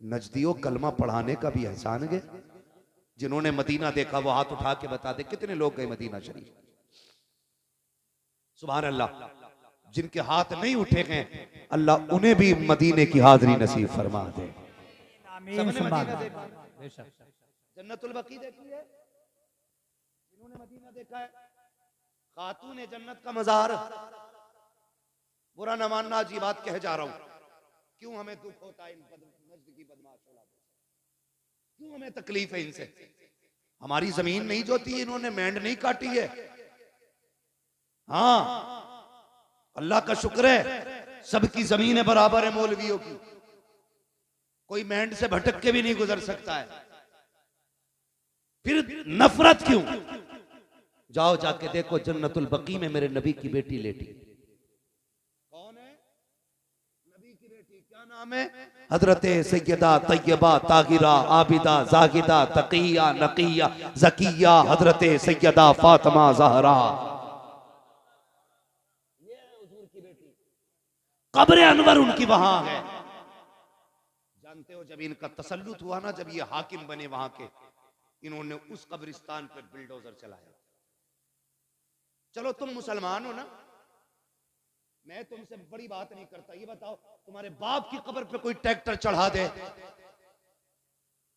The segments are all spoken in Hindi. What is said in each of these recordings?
नजदियों कलमा पढ़ाने का भी एहसान है। जिन्होंने मदीना देखा वो हाथ उठा के बता दे कितने लोग गए मदीना शरीफ। सुभान अल्लाह। जिनके हाथ नहीं उठे गए अल्लाह उन्हें भी मदीने की हाजिरी नसीब फरमा दे। सबने मदीना देखा, जन्नतुल बकी देखी है, जिन्होंने मदीना देखा है। खातून जन्नत का मजार, बुरा न मानना जी बात कह जा रहा हूं। क्यों हमें दुख होता है इन नज्द की बदमाश औलाद से? क्यों हमें तकलीफ है इनसे? हमारी जमीन नहीं जोती, इन्होंने मेंढ नहीं काटी है। हाँ, अल्लाह का शुक्र है सबकी जमीनें बराबर है मौलवियों की। कोई मेंढ से भटक के भी नहीं गुजर सकता है। फिर नफरत क्यों? जाओ जाके देखो जन्नतुल बकी में मेरे नबी की बेटी लेटी। कौन है नबी की बेटी? क्या नाम है? हजरत सैयदा तैयबा ताहिरा आबिदा जाहिदा तकिया नकिया जकिया हजरत सैयदा फातिमा ज़हरा। ये हुजूर की बेटी। कब्र अनवर उनकी वहां है। जानते हो जब इनका तसल्लुत हुआ ना, जब ये हाकिम बने वहां के, इन्होंने उस कब्रिस्तान पर बुलडोजर चलाया। चलो तुम मुसलमान हो ना, मैं तुमसे बड़ी बात नहीं करता। ये बताओ तुम्हारे बाप की कब्र पे कोई ट्रैक्टर चढ़ा दे,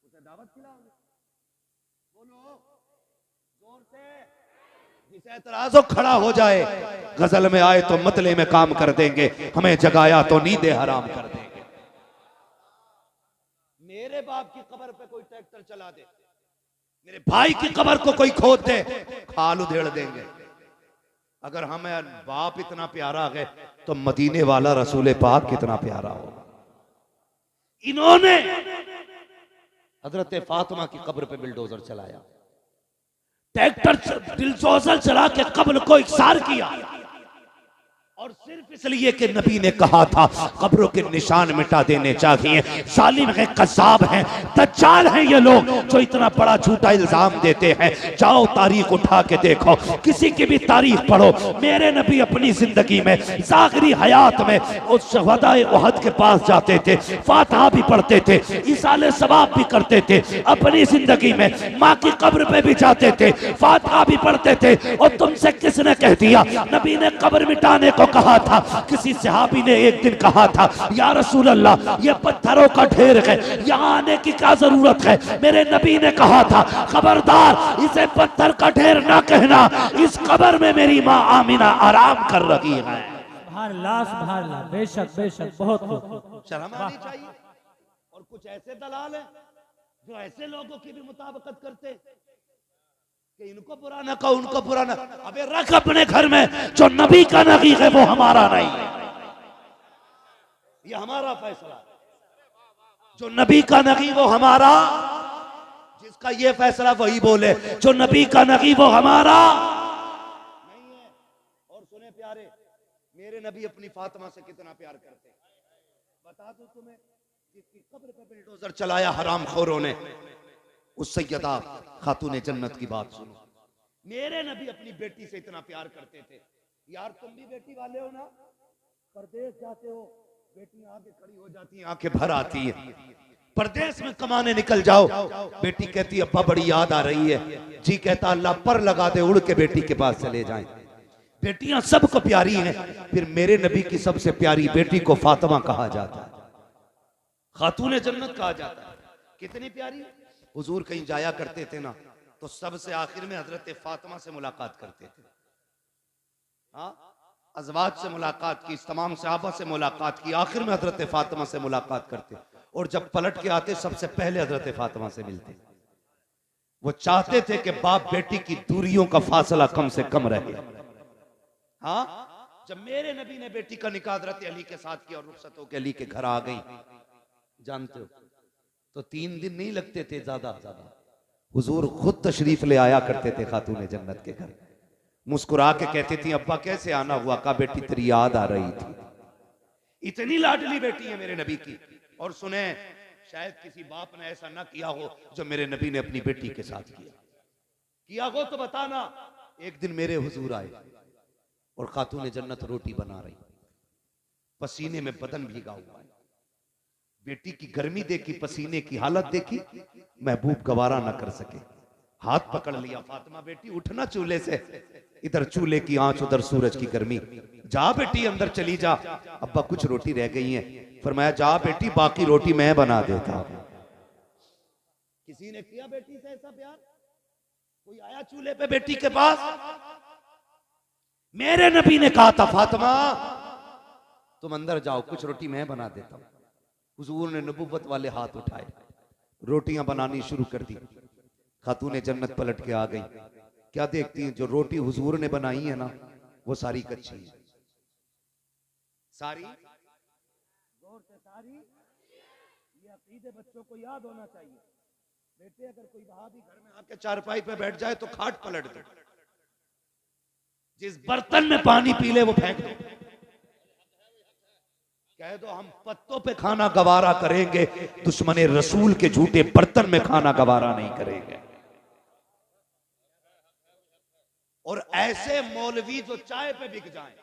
उसे दावत खिलाओगे? बोलो जोर से। जिसे एतराज हो खड़ा हो जाए। गजल में आए तो मतले में काम कर देंगे, हमें जगाया तो नींदे हराम कर देंगे। मेरे बाप की कब्र पे कोई ट्रैक्टर चला दे, मेरे भाई की कब्र को कोई खोद दे, खाल उधेड़ देंगे। अगर हमें बाप इतना प्यारा है तो मदीने वाला रसूल पाक कितना प्यारा हो। इन्होंने हजरत फातिमा की कब्र पे बुलडोजर चलाया, ट्रैक्टर बुलडोजर चला के कब्र को इकसार किया, और सिर्फ इसलिए कि नबी ने कहा था कब्रों के निशान मिटा देने चाहिए। जालिम है, कज़्ज़ाब है, दज्जाल हैं ये लोग जो इतना बड़ा झूठा इल्जाम देते हैं। जाओ तारीख उठा के देखो, किसी की भी तारीख पढ़ो। मेरे नबी अपनी जिंदगी में ज़ाहिरी हयात में उस शहदाए उहद के पास जाते थे, फातिहा भी पढ़ते थे, इसाले सवाब भी करते थे। अपनी जिंदगी में माँ की कब्र पे भी जाते थे, फातिहा भी पढ़ते थे। और तुमसे किसने कह दिया? नबी ने कब्र मिटाने को कहा था। किसी सहाबी ने एक दिन कहा था या रसूल अल्लाह ये पत्थरों का ढेर है, यहाँ आने की क्या जरूरत है? मेरे नबी ने कहा था खबरदार इसे पत्थर का ढेर ना कहना, इस कब्र में मेरी माँ आमिना आराम कर रही है। बेशक बेशक, बहुत शर्म आनी चाहिए। और कुछ ऐसे दलाल हैं जो ऐसे लोगों की भी मुताबिकत करते कि इनको बुरा ना कहो, उनको बुरा ना। अबे रख अपने घर में, जो नबी का नबी है वो हमारा नहीं है, ये हमारा फैसला। जो नबी का नबी वो हमारा, जिसका ये फैसला वही बोले, जो नबी का नबी वो हमारा नहीं है। और सुने प्यारे, मेरे नबी अपनी फातिमा से कितना प्यार करते हैं। बता दो तुम्हें, जिसकी कब्र पे बुलडोजर चलाया हरामखोरों ने, उस सैयदा खातून जन्नत की बात सुनो। मेरे नबी अपनी बेटी से इतना प्यार करते थे। यार तुम भी बेटी वाले हो ना, परदेश जाते हो, बेटियां आगे खड़ी हो जाती हैं, आंखें भर आती है। परदेश में कमाने निकल जाओ, बेटी कहती है अब्बा बड़ी याद आ रही है, जी कहता अल्लाह पर लगा दे, उड़ के बेटी के पास चले जाएं। बेटियां सबको प्यारी हैं, फिर मेरे नबी की सबसे प्यारी बेटी को फातिमा कहा जाता है, खातून जन्नत कहा जाता है। कितनी प्यारी। हुजूर कहीं जाया करते थे ना, तो सबसे आखिर में हजरत फातिमा से मुलाकात करते थे। हाँ, अज़वाज से मुलाकात की, तमाम सहाबा से मुलाकात की, आखिर में हजरत फातिमा से मुलाकात करते। और जब पलट के आते सबसे पहले हजरत फातिमा से मिलते। वो चाहते थे कि बाप बेटी की दूरियों का फासला कम से कम रहे। हाँ, जब मेरे नबी ने बेटी का निकाह हजरत अली के साथ किया और रुखसत होकर अली के घर आ गई, जानते हो तो 3 दिन नहीं लगते थे ज्यादा ज्यादा। हुजूर खुद तशरीफ ले आया करते थे खातून जन्नत के घर, मुस्कुरा के कहती थी अब्बा कैसे आना हुआ? का बेटी तेरी याद आ रही थी। इतनी लाडली बेटी है मेरे नबी की। और सुने, शायद किसी बाप ने ऐसा ना किया हो जो मेरे नबी ने अपनी बेटी के साथ किया हो तो बताना। एक दिन मेरे हुजूर आए और खातून जन्नत रोटी बना रही, पसीने में बदन भीगा हुआ है, बेटी की गर्मी देखी, पसीने की हालत देखी, महबूब गवारा ना कर सके, हाथ पकड़ लिया, फातिमा बेटी उठना चूल्हे से, इधर चूल्हे की आंच उधर सूरज की गर्मी, जा बेटी अंदर चली जा, अब्बा कुछ रोटी रह गई है। फरमाया जा बेटी बाकी रोटी मैं बना देता हूं। किसी ने किया बेटी से ऐसा प्यार? कोई आया चूल्हे पे बेटी के पास? मेरे नबी ने कहा था फातिमा तुम अंदर जाओ, कुछ रोटी मैं बना देता हूं। हुजूर ने नबूवत वाले हाथ उठाए, रोटियां बनानी शुरू कर दी। खातूने जन्नत पलट के आ गई, क्या देखती हैं जो रोटी हुजूर ने बनाई है ना वो सारी कच्ची है। सारी गौर से सारी, ये अकीदे बच्चों को याद होना चाहिए। बेटे अगर कोई वहाबी घर में आके चारपाई पे बैठ जाए तो खाट पलट दो, जिस बर्तन में पानी पी ले वो फेंक दो, कह दो हम पत्तों पे खाना गवारा करेंगे, दुश्मने रसूल के झूठे बर्तन में खाना गवारा नहीं करेंगे। और ऐसे मौलवी जो चाय पे बिक जाएं,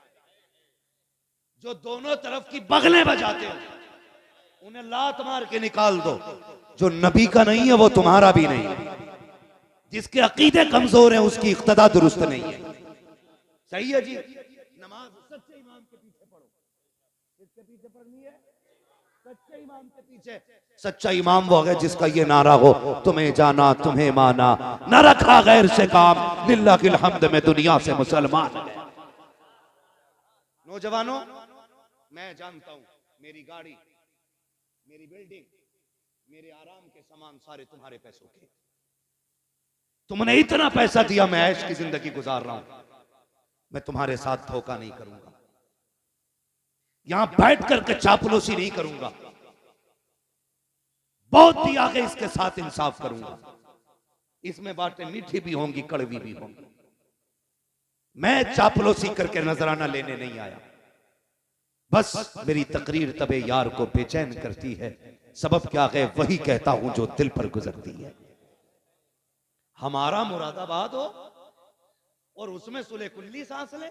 जो दोनों तरफ की बगलें बजाते हो, उन्हें लात मार के निकाल दो। जो नबी का नहीं है वो तुम्हारा भी नहीं है, जिसके अकीदे कमजोर हैं उसकी इक्तदा दुरुस्त नहीं है। सही है जी। नमाज सच्चे इमाम के पीछे पढ़ो, किसके पीछे पढ़नी है? सच्चे इमाम के पीछे। सच्चा इमाम वो है जिसका ये नारा हो, तुम्हें जाना तुम्हें माना, न रखा गैर से काम, लिल्लाहिल हम्द में दुनिया से मुसलमान। नौजवानों मैं जानता हूं मेरी गाड़ी, मेरी बिल्डिंग, मेरे आराम के सामान सारे तुम्हारे पैसों के। तुमने इतना पैसा दिया, मैं ऐश की जिंदगी गुजार रहा हूं, मैं तुम्हारे साथ धोखा नहीं करूंगा, यहां बैठ करके चापलूसी नहीं करूंगा, बहुत दिया के इसके साथ इंसाफ करूंगा। इसमें बातें मीठी भी होंगी कड़वी भी होंगी। मैं चापलूसी करके नजराना लेने नहीं आया, बस मेरी तकरीर तबे यार को बेचैन करती है, सबब क्या है वही कहता हूं जो दिल पर गुजरती है। हमारा मुरादाबाद हो और उसमें सुले कुल्ली सांस ले।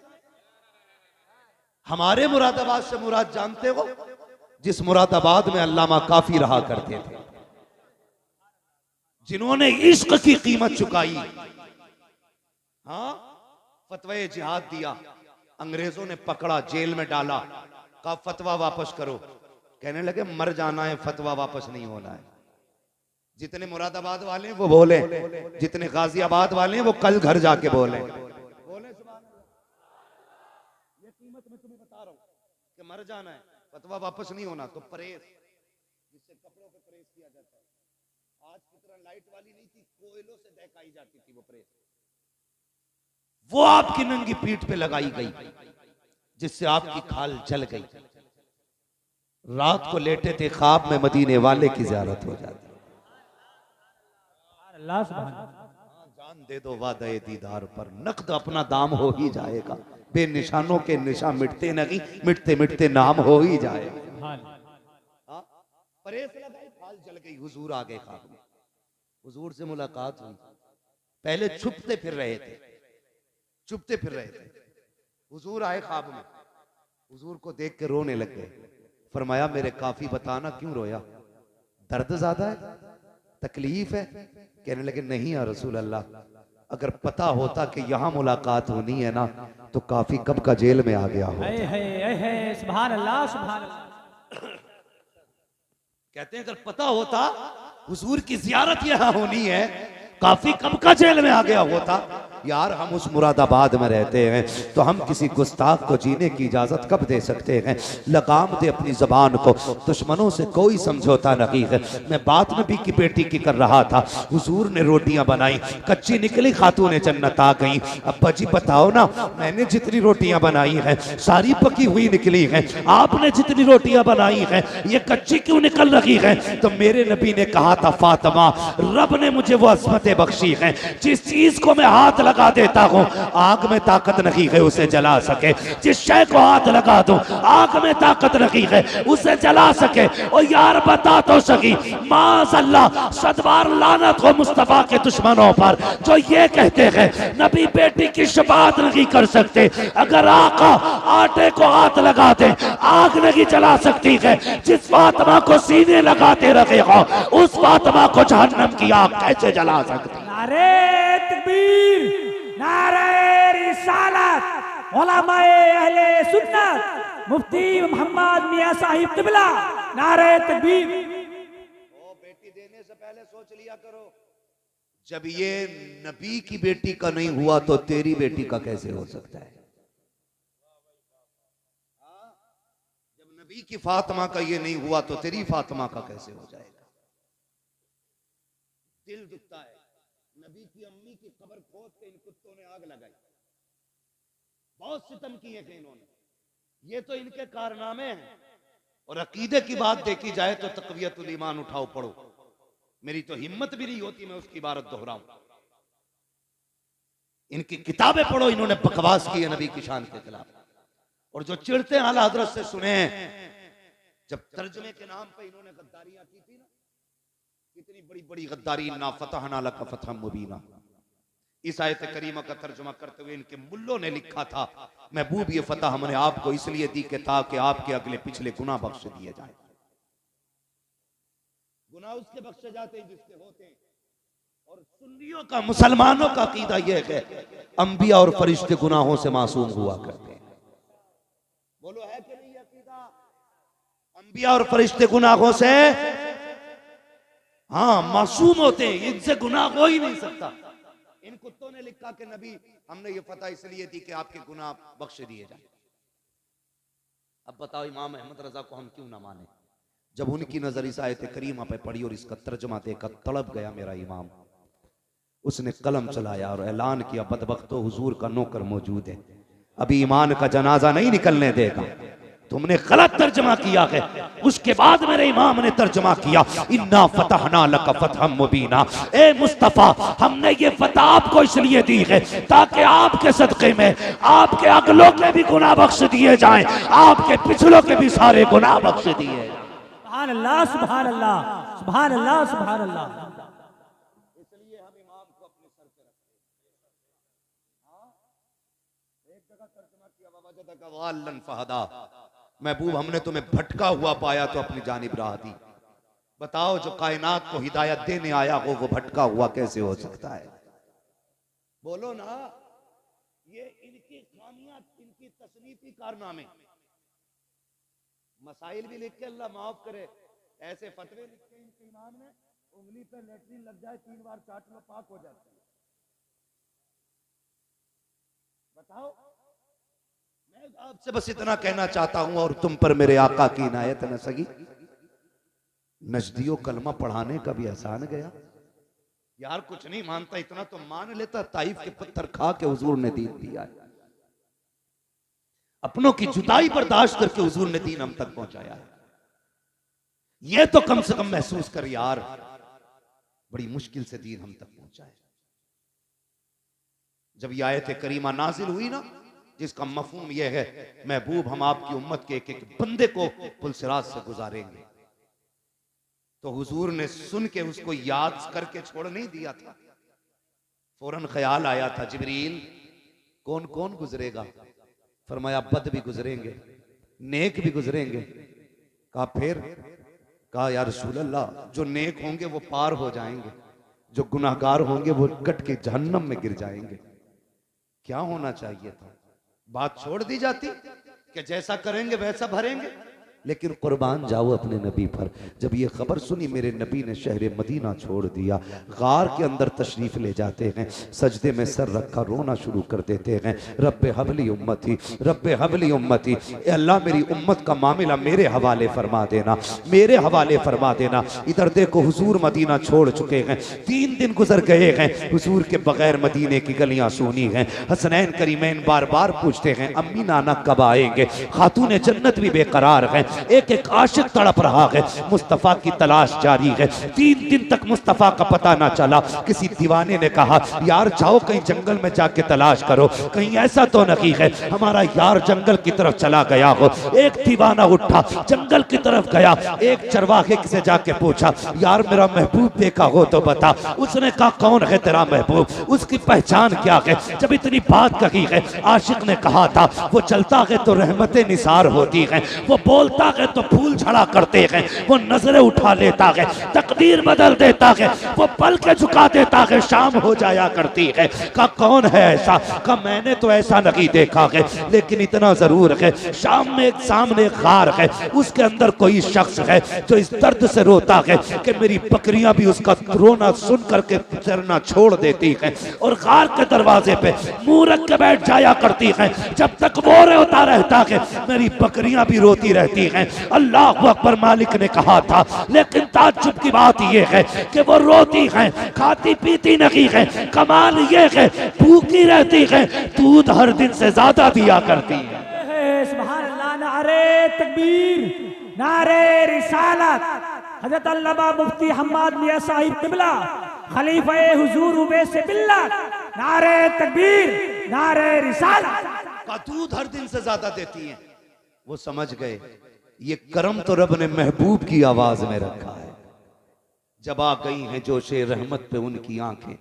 हमारे मुरादाबाद से मुराद जानते हो? जिस मुरादाबाद में अल्लामा काफी रहा करते थे, जिन्होंने इश्क की कीमत चुकाई, हाँ फतवे जिहाद दिया, अंग्रेजों ने पकड़ा जेल में डाला, कहा फतवा वापस करो, कहने लगे मर जाना है, फतवा वापस नहीं होना है। जितने मुरादाबाद वाले हैं वो बोले, जितने गाजियाबाद वाले हैं वो कल घर जाके बोले। ये कीमत मैं तुम्हें बता रहा हूं कि मर जाना है, फतवा वापस नहीं होना। तो प्रेस, जिससे कपड़ों पे प्रेस किया जाता है, आज की तरह लाइट वाली नहीं थी, कोयलों से दहकाई जाती थी वो प्रेस, वो आपकी नंगी पीठ पे लगाई गई, जिससे आपकी खाल जल गई। रात को लेटे थे, ख्वाब में मदीने वाले की ज़ियारत हो जाती। जान दे दो वादे दीदार पर, नक़द अपना दाम हो ही जाएगा, बेनिशानों के निशान मिटते नहीं, मिटते मिटते नाम हो ही जाएगा। परेश लगाई, खाल जल गई, हुजूर आ गए ख्वाब में, हुजूर से मुलाकात हुई। पहले छुपते फिर रहे थे, छुपते फिर रहे थे, हुजूर आए ख्वाब में, हुजूर को देख के रोने लग गए। फरमाया मेरे काफी बताना क्यों रोया, दर्द ज्यादा है, तकलीफ है? कहने लगे नहीं या रसूल अल्लाह, अगर पता होता कि यहाँ मुलाकात होनी है ना तो काफी कब का जेल में आ गया हो। सुभान अल्लाह, सुभान अल्लाह। कहते हैं अगर पता होता हुजूर की जियारत यहाँ होनी है, काफी कब का जेल में आ गया होता। यार हम उस मुरादाबाद में रहते हैं तो हम किसी गुस्ताख को जीने की इजाजत कब दे सकते हैं। लगाम दे अपनी जबान को, दुश्मनों से कोई समझौता नहीं है। मैं बात में भी की बेटी की कर रहा था, हुजूर ने रोटियां बनाई, कच्ची निकली, खातूने जन्नत आ गई। अब्बा जी बताओ ना, मैंने जितनी रोटियां बनाई हैं सारी पकी हुई निकली हैं, आपने जितनी रोटियां बनाई हैं ये कच्ची क्यों निकल रही है? तो मेरे नबी ने कहा था फातिमा, रब ने मुझे वो अज़मतें बख्शी हैं, जिस चीज को मैं हाथ लगा देता हूँ आग में ताकत नहीं है उसे जला सके, जिस शय को हाथ लगा दूं आग में ताकत नहीं है उसे जला सके। और यार बता तो सकी, माज़अल्लाह सदबार लानत हो मुस्तफा के दुश्मनों पर जो ये कहते हैं नबी बेटी की शफाअत नहीं कर सकते। अगर आका आटे को हाथ लगा दे आग नहीं जला सकती है, जिस फातिमा को सीने लगाते रखे हो उस फातिमा को जहन्नम की आग कैसे जला सकती? नारे तकबीर, नारे रिसालत, उलमाए अहले सुन्नत, मुफ्ती मोहम्मद मियां साहिब क़िबला, नारे तकबीर। ओ बेटी देने से पहले सोच लिया करो, जब ये नबी की बेटी का नहीं हुआ तो तेरी बेटी का कैसे हो सकता है? जब नबी की फातिमा का ये नहीं हुआ तो तेरी फातिमा का कैसे हो जाएगा? दिल दुखता है। नबी की अम्मी की कब्र खोद के इन कुत्तों ने आग लगाई, बहुत सितम किए थे इन्होंने। ये तो इनके कारनामे हैं। और अकीदे की बात देखी जाए तो तक़वियतुल ईमान उठाओ पढ़ो, मेरी तो हिम्मत भी नहीं होती मैं उसकी इबारत दोहराऊं। इनकी किताबें पढ़ो, इन्होंने बकवास की है नबी की शान के खिलाफ। और जो चिढ़ते हैं आला हजरत से सुने, जब तर्जुमे के नाम पे इन्होंने गद्दारियां की थी ना, कितनी बड़ी बड़ी गद्दारी, ना फतहना लका फतहम मुबीना, इस आयत करीमा का तर्जुमा करते हुए इनके मुल्लों ने लिखा था, महबूब ये फतह हमने आपको इसलिए दी कि ताकि आपके अगले पिछले गुनाह बख्श दिए जाए। गुनाह उसके बख्शे जाते हैं जिसके होते हैं। और सुन्नियों का, मुसलमानों का अकीदा यह है अंबिया और फरिश्ते गुनाहों से मासूम हुआ करते हैं। बोलो है कि नहीं अकीदा? अंबिया और फरिश्ते गुनाहों से हाँ मासूम होते हैं, इनसे गुनाह हो ही नहीं सकता। इन कुत्तों ने लिखा कि नबी हमने ये फतह इसलिए दी कि आपके गुनाह बख्श दिए जाए। अब बताओ इमाम अहमद रजा को हम क्यों ना माने? जब उनकी नजर इस आयत करीमा पे पड़ी और इसका तर्जुमा देखकर तड़प गया मेरा इमाम। उसने कलम चलाया और ऐलान किया, बदबख्तो हुजूर का नौकर मौजूद है, अभी ईमान का जनाजा नहीं निकलने देगा। तुमने गलत तर्जुमा किया है। उसके बाद मेरे इमाम ने तर्जुमा किया, इन्ना फतहना लका फतहम मुबीना, ए मुस्तफा हमने ये फतह आपको इसलिए दी है ताकि आपके सदक़े में आपके अगलों के भी गुनाह बख्श दिए जाएं, आपके पिछलों के भी सारे गुनाह बख्श दिए जाएं। सुभान अल्लाह, सुभान अल्लाह, सुभान अल्लाह, सुभान अल्लाह। इसलिए हम इमाम को अपने सर पे रखते हैं। एक जगह तर्जुमा किया, ववजदका वाल्लन फहदा, महबूब हमने तुम्हें भटका हुआ पाया तो अपनी जानिब राह दी। बताओ जो कायनात को हिदायत देने आया हो वो भटका हुआ कैसे हो सकता है? बोलो ना। ये इनकी खामियां, इनकी तसनीफी कारनामे, मसाइल भी लिख के अल्लाह माफ करे, ऐसे फतवे लिख के इनके ईमान में उंगली पे लेटरिन लग जाए 3 बार चाट लो पाक हो जाता है। बताओ। मैं आपसे बस इतना कहना चाहता हूं और तुम पर मेरे आका की इनायत न सगी, नजदियो कलमा पढ़ाने का भी एहसान गया। यार कुछ नहीं मानता इतना तो मान लेता, ताइफ के पत्थर खा के हुजूर ने दीन दिया है, अपनों की जुदाई बर्दाश्त करके हुजूर ने दीन हम तक पहुंचाया है। ये तो कम से कम महसूस कर यार, बड़ी मुश्किल से दीन हम तक पहुंचा है। जब ये आयत करीमा नाजिल हुई ना, जिसका मफहूम यह है महबूब हम आपकी उम्मत के एक एक बंदे को पुलसिरात से गुजारेंगे, तो हुजूर ने सुन के उसको याद करके छोड़ नहीं दिया था। फौरन ख्याल आया था, जिब्रील कौन कौन गुजरेगा? फरमाया बद भी गुजरेंगे, नेक भी गुजरेंगे। कहा फिर? कहा या रसूल अल्लाह जो नेक होंगे वो पार हो जाएंगे, जो गुनाहगार होंगे वो कट के जहन्नम में गिर जाएंगे। क्या होना चाहिए था? बात छोड़ दी जाती कि जैसा करेंगे वैसा भरेंगे, लेकिन कुर्बान जाओ अपने नबी पर। जब ये खबर सुनी मेरे नबी ने शहर मदीना छोड़ दिया, गार के अंदर तशरीफ ले जाते हैं, सजदे में सर रखा रोना शुरू कर देते हैं, रब्बे हबली उम्मती, रब्बे हबली उम्मती, अल्लाह मेरी उम्मत का मामला मेरे हवाले फरमा देना, मेरे हवाले फरमा देना। इधर देखो हुजूर मदीना छोड़ चुके हैं, 3 दिन गुजर गए हैं, हुजूर के बगैर मदीने की गलियां सूनी हैं। हसनैन करीमैन बार बार पूछते हैं अम्मी नाना कब आएंगे? खातून जन्नत भी बेकरार हैं, एक एक आशिक तड़प रहा है, मुस्तफ़ा की तलाश जारी है। 3 दिन तक मुस्तफ़ा का पता ना चला। किसी दीवाने ने कहा यार जाओ कहीं जंगल में जाके तलाश करो, कहीं ऐसा तो नहीं है हमारा यार जंगल की तरफ चला गया हो। एक दीवाना उठा, जंगल की तरफ गया, एक चरवाहे से जाके पूछा यार मेरा महबूब देखा हो तो बता। उसने कहा कौन है तेरा महबूब, उसकी पहचान क्या है। जब इतनी बात कही है, आशिक ने कहा था वो चलता है तो रहमतें निसार होती हैं, वो बोलता है तो फूल झड़ा करते हैं, वो नजरें उठा लेता है, तकदीर बदल देता है, वो पल के झुका देता है, शाम हो जाया करती है। कहा कौन है ऐसा? कहा मैंने तो ऐसा नहीं देखा है, लेकिन इतना जरूर है शाम में एक सामने गार है, उसके अंदर कोई शख्स है जो इस दर्द से रोता है कि मेरी बकरियां भी उसका रोना सुन करके चरना छोड़ देती हैं और गार के दरवाजे पे मुंह रख के बैठ जाया करती हैं। जब तक वो रोता रहता है मेरी बकरियां भी रोती रहती हैं। अल्लाह अकबर। मालिक ने कहा था, लेकिन ताज्जुब की बात यह है कि वो रोती हैं, खाती पीती नहीं है। कमाल ये है भूखी रहती है, दूध हर दिन से ज्यादा दिया करती है। सुभान अल्लाह। नारे तकबीर, नारे रिसालत। हजरत अल्लामा मुफ्ती हम्माद मियां साहिब किबला खलीफा हुजूर उवैस बिल्ला। नारे तकबीर, नारे रिसालत। का दूध हर दिन से ज्यादा देती हैं। वो समझ गए ये करम तो रब ने महबूब की आवाज में रखा है। जब आ गई हैं जोशे रहमत पे उनकी आंखें,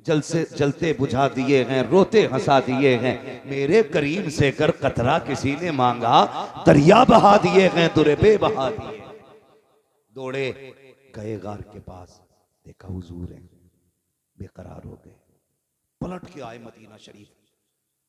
जल से जलते बुझा दिए हैं, रोते हंसा दिए हैं। मेरे करीम से कर कतरा किसी ने मांगा, दरिया बहा दिए हैं, दुरबे बहा दिए। दौड़े गए गार के पास, देखा हुजूर है, बेकरार हो गए। पलट के आए मदीना शरीफ,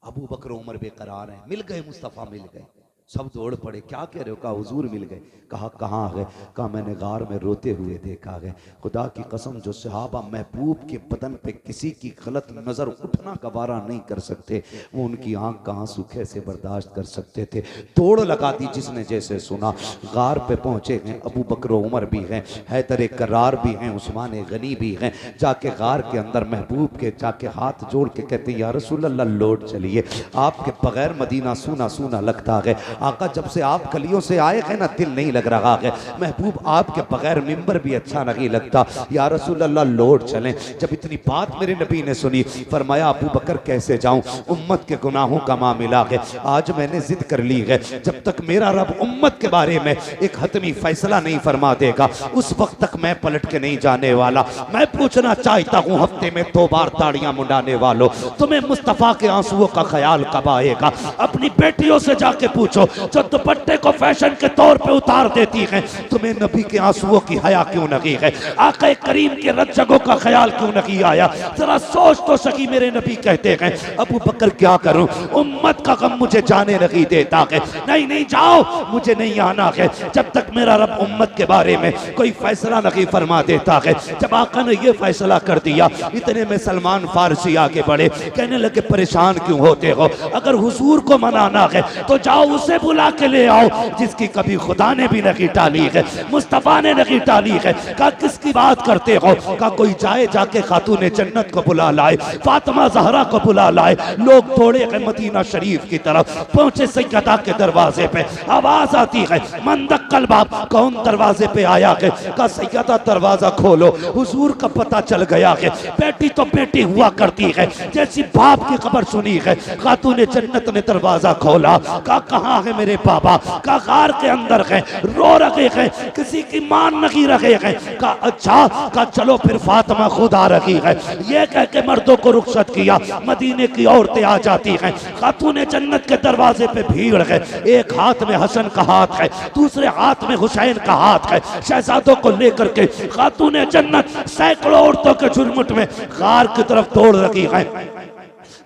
अबू बकर उमर बेकरार हैं, मिल गए मुस्तफ़ा मिल गए। सब दौड़ पड़े, क्या कह रहे हो? कहा हुजूर मिल गए। कहा कहाँ है? कहा मैंने गार में रोते हुए देखा है। खुदा की कसम जो सहाबा महबूब के बदन पे किसी की गलत नजर उठना गवारा नहीं कर सकते, वो उनकी आंख का आंसू कैसे बर्दाश्त कर सकते थे। तोड़ लगा दी जिसने जैसे सुना। गार पे पहुंचे हैं, अबू बकर उमर भी हैं, हैदर करार भी हैं, उस्मान गनी भी हैं। जाके गार के अंदर महबूब के जाके हाथ जोड़ के कहते या रसूल अल्लाह लौट चलिए, आपके बगैर मदीना सूना सूना लगता है। आका जब से आप कलियों से आए हैं ना दिल नहीं लग रहा है। महबूब आपके बगैर मिंबर भी अच्छा नहीं लगता, या रसूल अल्लाह लौट चलें। जब इतनी बात मेरे नबी ने सुनी, फरमाया अबू बकर कैसे जाऊं, उम्मत के गुनाहों का मामला है। आज मैंने जिद कर ली है, जब तक मेरा रब उम्मत के बारे में एक हतमी फैसला नहीं फरमा देगा उस वक्त तक मैं पलट के नहीं जाने वाला। मैं पूछना चाहता हूँ हफ्ते में 2 बार ताड़ियां मुंडाने वालों, तुम्हें मुस्तफा के आंसुओं का ख्याल कब आएगा? अपनी बेटियों से जाके पूछो जो दुपट्टे को फैशन के तौर पे उतार देती हैं, तुम्हें नबी के आंसुओं की हया क्यों नहीं है? आका करीम के रज्जगों का ख्याल क्यों नहीं आया? जरा सोच तो सकी। मेरे नबी कहते हैं अबू बकर क्या करूं, उम्मत का गम मुझे जाने नहीं देता है। नहीं नहीं जाओ, मुझे नहीं आना है जब तक मेरा रब उम्मत के बारे में कोई फैसला नहीं फरमा देता है। जब आका ने यह फैसला कर दिया, इतने में सलमान फारसी आगे बढ़े, कहने लगे परेशान क्यों होते हो? अगर हुजूर को मनाना है तो जाओ उसे बुला के ले आओ जिसकी कभी खुदा ने भी नहीं टाली है, मुस्तफा ने नहीं टाली है। कहा किसकी बात करते हो? कहा कोई जाए जाके खातून जन्नत को बुला लाए, फातिमा ज़हरा को बुला लाए। लोग दौड़े गए मदीना शरीफ की तरफ, पहुंचे सैयदा के दरवाजे पे, आवाज आती है मंदक्कल बाब, कौन दरवाजे पे आया है? कहा सैयदा दरवाजा खोलो, हुजूर का पता चल गया है। बेटी तो बेटी हुआ करती है, जैसी बाप की खबर सुनी है खातून जन्नत ने दरवाजा खोला। कहा कहाँ है मेरे बाबा? का गार के अंदर है, रो रहे हैं, किसी की मान नहीं रहे हैं। का अच्छा, का चलो फिर फातिमा खुद आ रही है। ये कह के मर्दों को रुखसत किया, मदीने की औरतें आ जाती हैं। खातून जन्नत के दरवाजे पे भीड़ है, एक हाथ में हसन का हाथ है, दूसरे हाथ में हुसैन का हाथ है। शहजादों को लेकर के खातून जन्नत सैकड़ों औरतों के झुरमुट में गार की तरफ दौड़ रही है।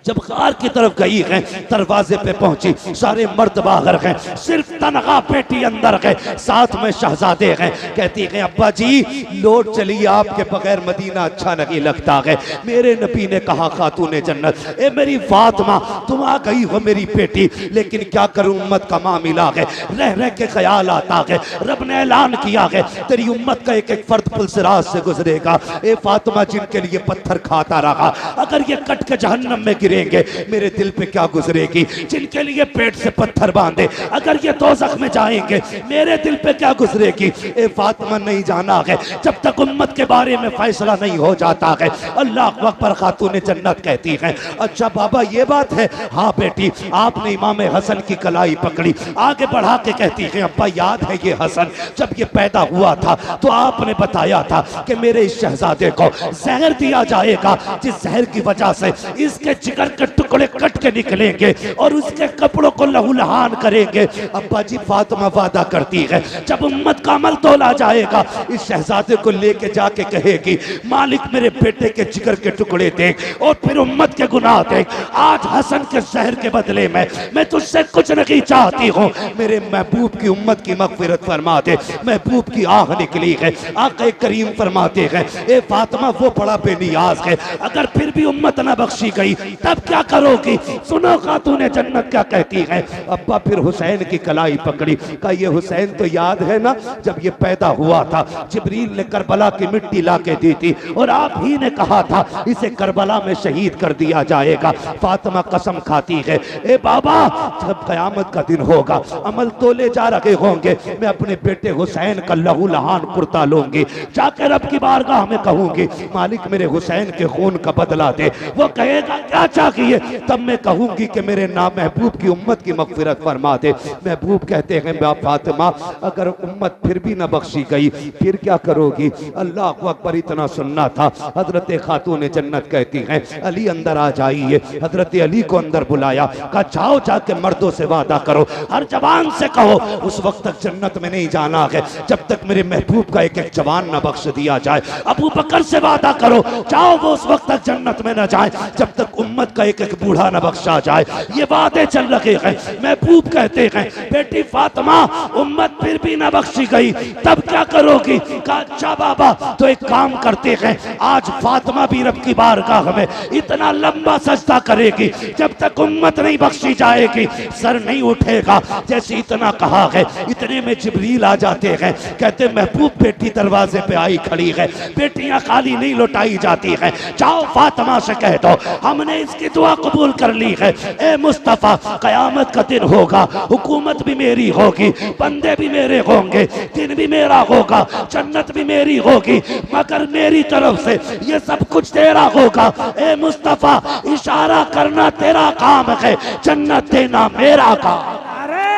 जब गार की तरफ गई है, दरवाजे पे पहुंची, सारे मर्द बाहर हैं, सिर्फ तनहा बेटी अंदर है, साथ में शहजादे हैं। कहती है अब्बा जी लौट चलिए, आपके बगैर मदीना अच्छा नहीं लगता है। मेरे नबी ने कहा खातून जन्नत, ए मेरी फातिमा तुम आ गई हो मेरी बेटी, लेकिन क्या करूं उम्मत का मामला है, रह रह के ख्याल आता है। रब ने ऐलान किया है तेरी उम्मत का एक एक फर्द पुलसिराज से गुजरेगा। ए फातिमा जिनके लिए पत्थर खाता रहा, अगर ये कट के जहन्नम में गिरे गुजरेंगे, मेरे दिल पे क्या गुजरेगी। जिनके लिए पेट से पत्थर बांधे अगर ये दोज़ख में जाएंगे, मेरे दिल पे क्या गुजरेगी। ए फातिमा नहीं जाना है जब तक उम्मत के बारे में फैसला नहीं हो जाता है। अल्लाह अकबर। खातून जन्नत कहती है अच्छा बाबा ये बात है। हाँ बेटी, आपने इमाम हसन की कलाई पकड़ी। आगे बढ़ा के कहती है अब्बा याद है ये हसन जब ये पैदा हुआ था तो आपने बताया था कि मेरे इस शहजादे को जहर दिया जाएगा, जिस जहर की वजह से इसके जिगर के टुकड़े कट के निकलेंगे और उसके कपड़ों को लहूलुहान करेंगे। अब्बा जी फातिमा वादा करती है जब उम्मत का अमल तोला जाएगा इस शहजादे को लेके जाके कहेगी मालिक मेरे बेटे के जिगर के टुकड़े देख और फिर उम्मत के गुनाह देख। आज हसन के जहर के बदले में मैं तुझसे कुछ नहीं चाहती हूँ, मेरे महबूब की उम्मत की मगफिरत फरमा दे। महबूब की आह निकली है, आक़ा करीम फरमाते हैं ए फातिमा वो बड़ा बेनियाज है, अगर फिर भी उम्मत न बख्शी गई तब क्या करोगी। सुनो खातून जन्नत क्या कहती है। अब्बा फिर हुसैन की कलाई पकड़ी, कहा ये हुसैन तो याद है ना जब ये पैदा हुआ था जिब्रील ने करबला की मिट्टी ला के दी थी और आप ही ने कहा था इसे करबला में शहीद कर दिया जाएगा। फातिमा कसम खाती है ए बाबा जब कयामत का दिन होगा अमल तोले जा रहे होंगे मैं अपने बेटे हुसैन का लहू लहान कुर्ता लूंगी, जाकर रब की बारगाह में कहूंगी मालिक मेरे हुसैन के खून का बदला दे। वो कहेगा क्या चाहिए, तब मैं कहूंगी कि मेरे नाम महबूब की उम्मत की मगफिरत फरमा दे। महबूब कहते हैं फातिमा अगर उम्मत फिर भी न बख्शी गई फिर क्या करोगी। अल्लाह अकबर। इतना सुनना था। हजरत खातून जन्नत कहती हैं अली अंदर आ जाइए। हजरत अली को अंदर बुलाया, कहा जाओ जाके मर्दों से वादा करो, हर जवान से कहो उस वक्त तक जन्नत में नहीं जाना है जब तक मेरे महबूब का एक एक जवान न बख्श दिया जाए। अबू बकर से वादा करो जाओ वो उस वक्त तक जन्नत में न जाए जब तक उम्मत का एक एक बूढ़ा न बख्शा जाए। ये वादे चल रहे हैं। महबूब कहते हैं बेटी फातिमा उम्मत फिर भी न बख्शी गई तब क्या करोगी। कहा अच्छा बाबा तो एक काम करते हैं आज फातिमा भी रब की बारगाह में इतना लंबा सजदा करेगी जब तक उम्मत नहीं बख्शी जाएगी सर नहीं उठेगा। जैसे इतना कहा है इतने में जिब्रील आ जाते हैं, कहते महबूब बेटी दरवाजे पे आई खड़ी है, बेटियां खाली नहीं लौटाई जाती हैं, जाओ फातिमा से कह दो हमने इसकी दुआ कबूल कर ली है। ए मुस्तफा कयामत का दिन होगा, हुकूमत भी मेरी होगी, बंदे भी मेरे होंगे, दिन भी मेरा होगा, जन्नत भी मेरी होगी, मगर मेरी तरफ से ये सब कुछ तेरा होगा। ए मुस्तफा इशारा करना तेरा काम है, जन्नत देना मेरा काम। नारे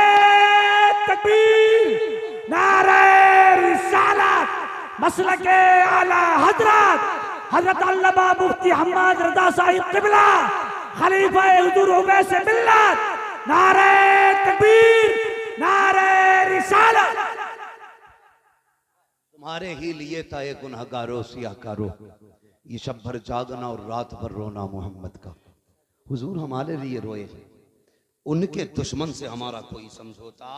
तकबीर, नारे रिसालत, मसलके आला हजरत हजरत अल्लामा मुफ्ती हम्माद रज़ा साहिब क़िबला खलीफा हुज़ूर उवैस मिल्लत। नारे तकबीर, नारे रिसालत। तुम्हारे ही लिए था ये गुनहगारो सियाकारो, ये शब भर जागना और रात भर रोना मोहम्मद का। हुजूर हमारे लिए रोए हैं, उनके दुश्मन से हमारा कोई समझौता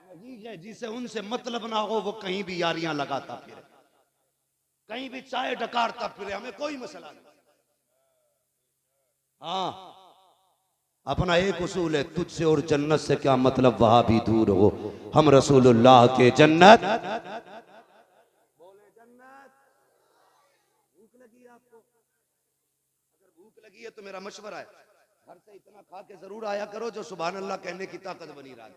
नहीं है। जिसे उनसे मतलब ना हो वो कहीं भी यारियां लगाता फिरे, कहीं भी चाय डकारता फिरे, हमें कोई मसला नहीं। हाँ अपना एक उसूल है, तुझसे और जन्नत से क्या मतलब वहां भी दूर हो, हम रसूलुल्लाह के जन्नत। बोले जन्नत। भूख लगी है आपको, अगर भूख लगी है तो मेरा मशवरा है घर से इतना खा के जरूर आया करो जो सुभान अल्लाह कहने की ताकत बनी रहा है।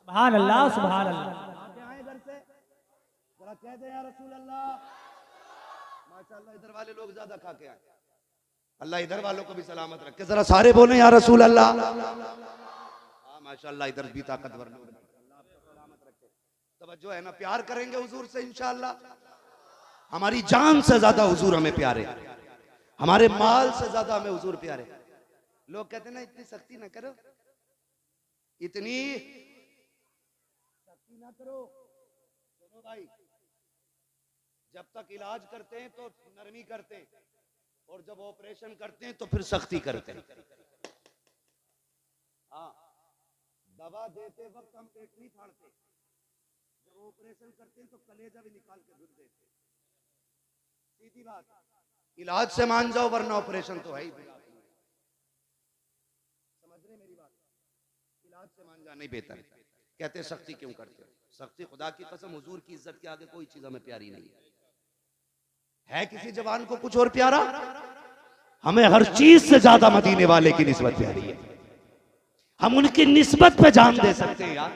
सुभान अल्लाह, सुभान अल्लाह। आए घर से जरा कह दे या रसूल अल्लाह। माशाअल्लाह इधर वाले लोग ज्यादा खा के आए, अल्लाह इधर वालों को भी सलामत रखे। जरा सारे बोले या रसूल अल्लाह। हाँ माशाअल्लाह इधर भी ताकतवर लोग, अल्लाह आपको सलामत रखे। तवज्जो है ना, प्यार करेंगे हुजूर से इंशाअल्लाह। हमारी जान से ज्यादा हुजूर हमें प्यारे, हमारे माल से ज्यादा हमें हुजूर प्यारे। लोग कहते ना इतनी सख्ती ना करो, इतनी सख्ती ना करो। सुनो भाई, जब तक इलाज करते हैं तो नरमी करते हैं और जब ऑपरेशन करते हैं तो फिर सख्ती करते हैं। हाँ दवा देते वक्त हम पेट नहीं फाड़ते, जब ऑपरेशन करते हैं तो कलेजा भी निकाल के धुल देते। सीधी बात, इलाज से मान जाओ वरना ऑपरेशन तो है ही। समझ रहे मेरी बात, इलाज से मान जाना ही बेहतर है। कहते सख्ती क्यों करते हो, सख्ती खुदा की कसम हुजूर की इज्जत के आगे कोई चीज हमें प्यारी नहीं है। है किसी जवान को कुछ और प्यारा? हमें हर चीज से ज्यादा मदीने वाले की निस्बत प्यारी है। हम उनकी निस्बत पे जान दे सकते हैं यार।